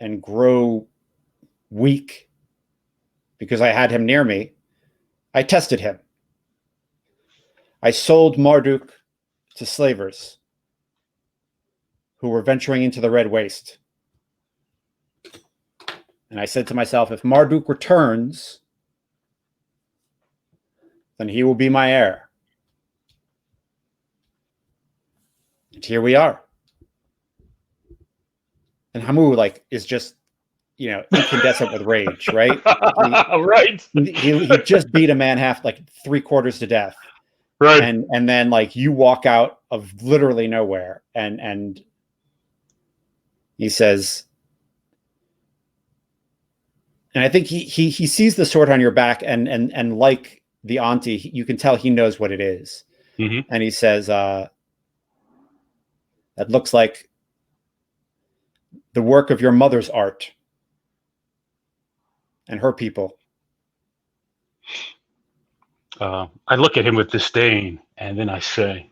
and grow weak because I had him near me, I tested him. I sold Marduk to slavers who were venturing into the Red Waste. And I said to myself, if Marduk returns, then he will be my heir. And here we are. And Hamu, like, is just, incandescent with rage, right?
Right.
He just beat a man half, like, 3/4 to death.
Right.
And then, like, you walk out of literally nowhere, and he says, and I think he sees the sword on your back, and like the auntie, you can tell he knows what it is.
Mm-hmm.
And he says, that looks like the work of your mother's art and her people.
I look at him with disdain, and then I say,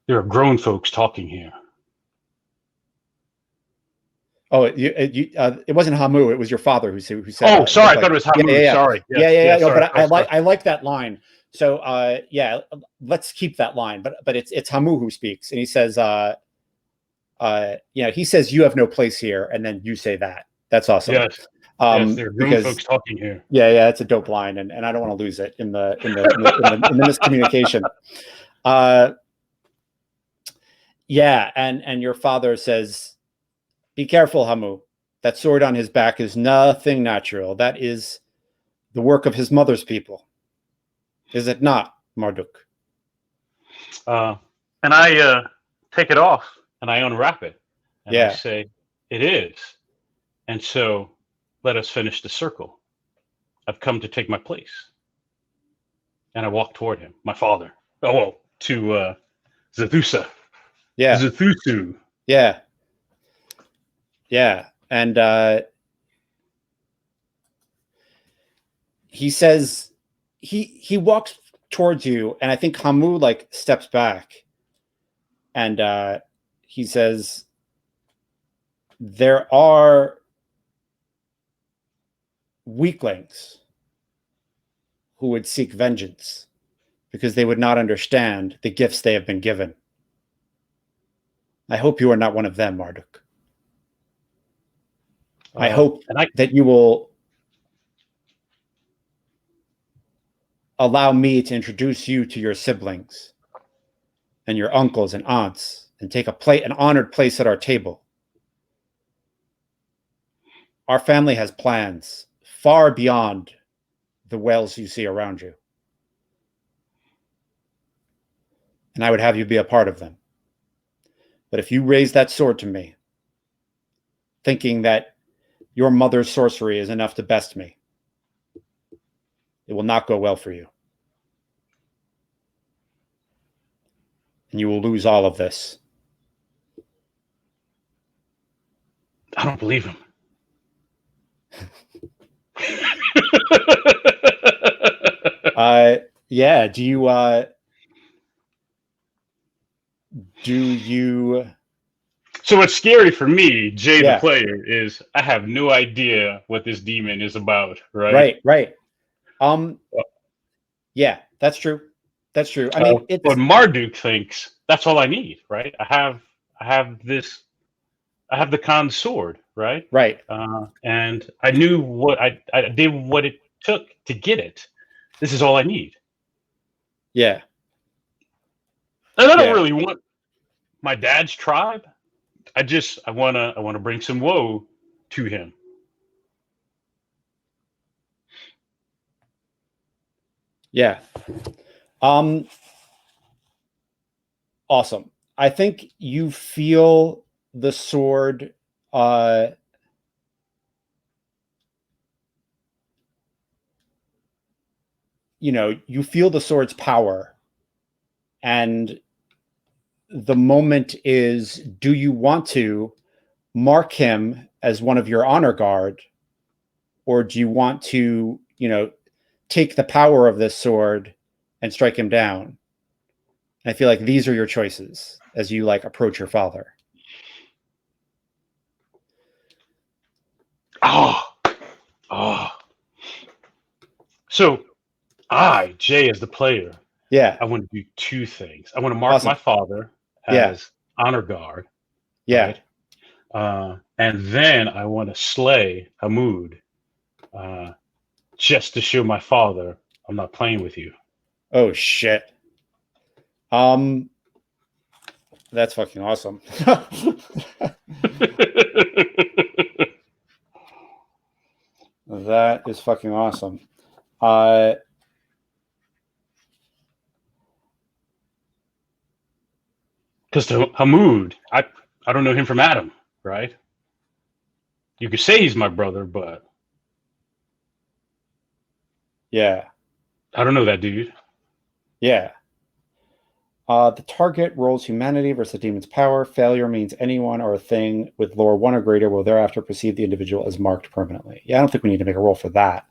there are grown folks talking here.
Oh, it wasn't Hamu. It was your father who said.
Oh, sorry, I thought it was Hamu.
Yeah.
Sorry.
Yeah. No,
sorry,
but I like that line. So let's keep that line. But it's Hamu who speaks, and he says, he says, you have no place here, and then you say that. That's awesome.
Yes. Yes, there are grown folks talking here.
Yeah, it's a dope line, and I don't want to lose it in the miscommunication. And your father says, be careful, Hamu. That sword on his back is nothing natural. That is the work of his mother's people. Is it not, Marduk?
And I take it off, and I unwrap it, and I say, it is. And so let us finish the circle. I've come to take my place. And I walk toward him, my father. To Zethusa.
Yeah.
Zethusu.
Yeah. Yeah. And he says he walks towards you, and I think Hamu like steps back, and he says, there are weaklings who would seek vengeance because they would not understand the gifts they have been given. I hope you are not one of them, Marduk. I hope that you will allow me to introduce you to your siblings and your uncles and aunts and take an honored place at our table. Our family has plans far beyond the wells you see around you. And I would have you be a part of them. But if you raise that sword to me, thinking that your mother's sorcery is enough to best me, it will not go well for you. And you will lose all of this.
I don't believe him.
Yeah. Do you
So what's scary for me, Jay the player, is I have no idea what this demon is about, right?
Right. Yeah, that's true. That's true. I mean,
but Marduk thinks that's all I need, right? I have the Khan's sword, right?
Right.
And I knew what I did, what it took to get it. This is all I need.
Yeah.
And I don't really want my dad's tribe. I want to bring some woe to him.
Yeah. Awesome. I think you feel the sword you feel the sword's power, and the moment is, do you want to mark him as one of your honor guard, or do you want to take the power of this sword and strike him down? And I feel like these are your choices as you approach your father.
So Jay, as the player, I want to do two things. I want to mark my father as honor guard. Right? And then I want to slay Hamoud just to show my father I'm not playing with you.
Oh shit. That's fucking awesome. That is fucking awesome.
Because to Hamoud, I don't know him from Adam, right? You could say he's my brother, but
yeah,
I don't know that dude.
Yeah. The target rolls humanity versus the demon's power. Failure means anyone or a thing with lore 1 or greater will thereafter perceive the individual as marked permanently. Yeah, I don't think we need to make a roll for that.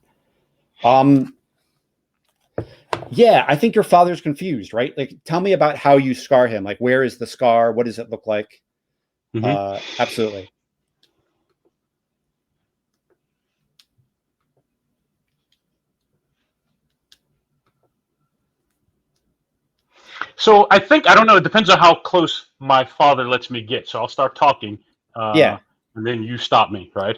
Yeah, I think your father's confused, right? Like, tell me about how you scar him. Like, where is the scar? What does it look like? Absolutely.
So I think, I don't know, it depends on how close my father lets me get. So I'll start talking. And then you stop me, right?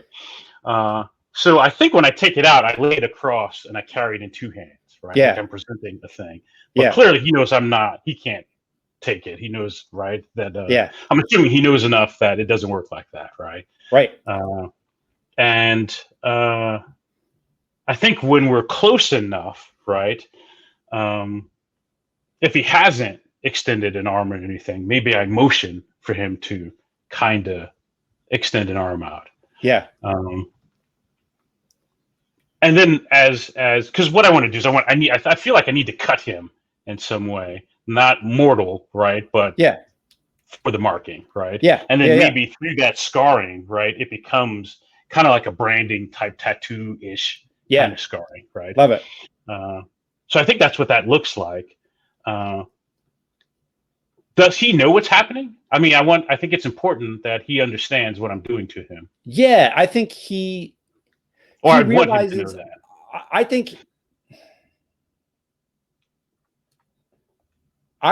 So I think when I take it out, I lay it across and I carry it in two hands, right?
Yeah.
Like I'm presenting the thing. But clearly he knows he can't take it. He knows, right? That I'm assuming he knows enough that it doesn't work like that, right?
Right.
And I think when we're close enough, right? If he hasn't extended an arm or anything, maybe I motion for him to kind of extend an arm out.
Yeah.
And then because what I want to do is I feel like I need to cut him in some way, not mortal, right? But for the marking, right?
Yeah.
And then
yeah,
maybe through that scarring, right, it becomes kind of like a branding type tattoo-ish kind of scarring, right?
Love it.
So I think that's what that looks like. Does he know what's happening? I mean, I think it's important that he understands what I'm doing to him.
Yeah, I think he
Want him to know
realizes.
that.
I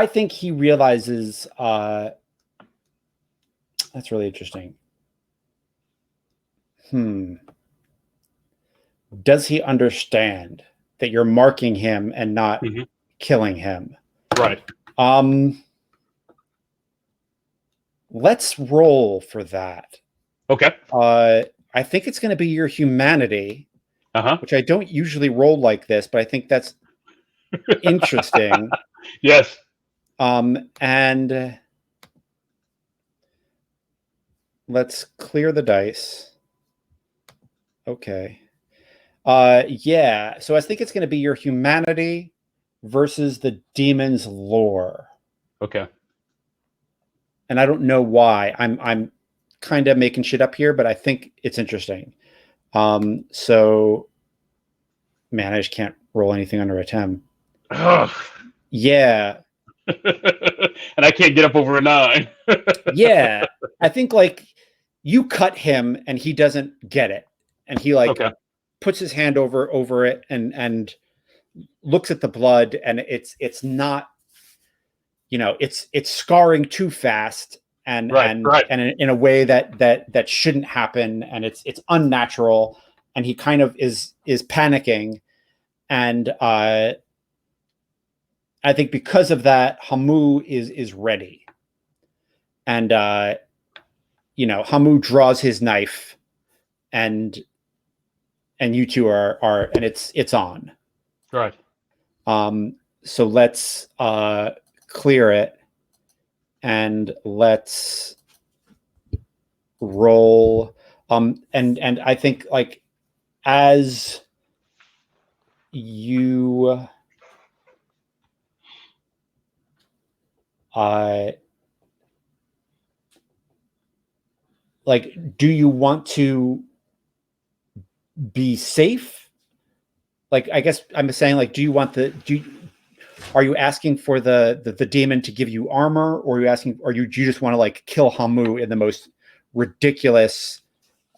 think he realizes. That's really interesting. Does he understand that you're marking him and not killing him?
Right.
Let's roll for that.
Okay.
I think it's going to be your humanity, which I don't usually roll like this, but I think that's interesting.
Yes.
And let's clear the dice. Okay. Yeah. So I think it's going to be your humanity versus the demon's lore.
Okay.
And I don't know why. I'm kind of making shit up here, but I think it's interesting. So, man, I just can't roll anything under a 10.
Ugh.
Yeah.
And I can't get up over a 9.
Yeah. I think like you cut him and he doesn't get it. And he like puts his hand over it and looks at the blood, and it's not, it's scarring too fast and in a way that shouldn't happen, and it's unnatural, and he kind of is panicking, and I think because of that, Hamu is ready, and Hamu draws his knife, and you two are and it's on.
Right.
So let's clear it, and let's roll. And I think like as you like, do you want to be safe? Like, I guess I'm saying, like, are you asking for the demon to give you armor, or do you just want to like kill Hamu in the most ridiculous,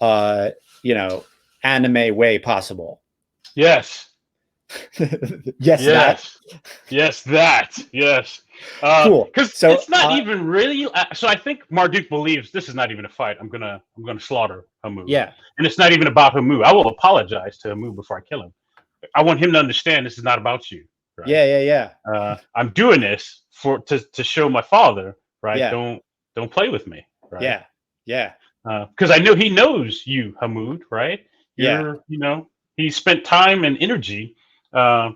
anime way possible?
Yes.
Yes. Cool.
Because
so
it's not even really. So I think Marduk believes this is not even a fight. I'm gonna slaughter Hamu.
Yeah.
And it's not even about Hamu. I will apologize to Hamu before I kill him. I want him to understand this is not about you. Right?
Yeah.
I'm doing this to show my father. Right.
Yeah.
Don't play with me. Right.
Yeah.
Because I know he knows you, Hamoud. Right. He spent time and energy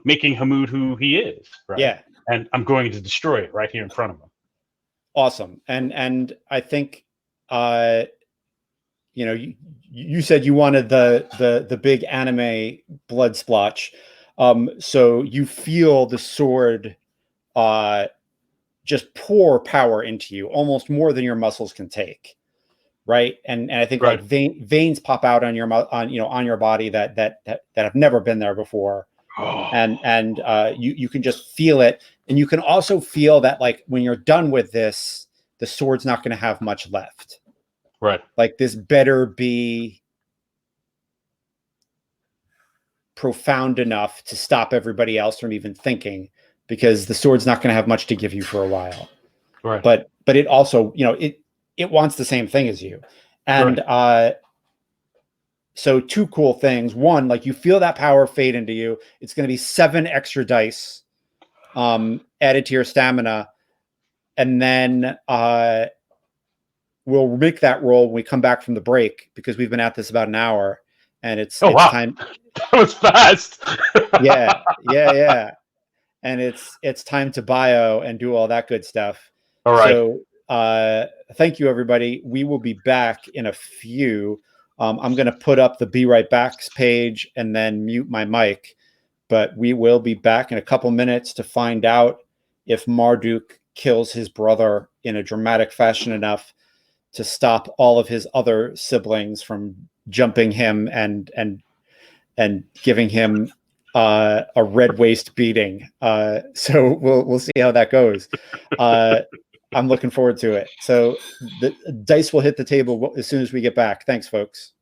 making Hamoud who he is. Right.
Yeah.
And I'm going to destroy it right here in front of him.
Awesome. And I think, you said you wanted the big anime blood splotch. So you feel the sword just pour power into you, almost more than your muscles can take. Right. And I think like veins pop out on your on your body that have never been there before. And you can just feel it. And you can also feel that like when you're done with this, the sword's not going to have much left.
Right.
Like this better be profound enough to stop everybody else from even thinking, because the sword's not going to have much to give you for a while.
Right.
But it also, it wants the same thing as you. And so two cool things. One, like you feel that power fade into you. It's going to be 7 extra dice added to your stamina. And then we'll make that roll when we come back from the break, because we've been at this about an hour, and it's time.
That was fast.
Yeah. And it's time to bio and do all that good stuff.
All right.
So thank you, everybody. We will be back in a few. I'm going to put up the Be Right Back's page and then mute my mic, but we will be back in a couple minutes to find out if Marduk kills his brother in a dramatic fashion enough to stop all of his other siblings from jumping him and giving him a red waist beating. So we'll see how that goes. I'm looking forward to it. So the dice will hit the table as soon as we get back. Thanks, folks.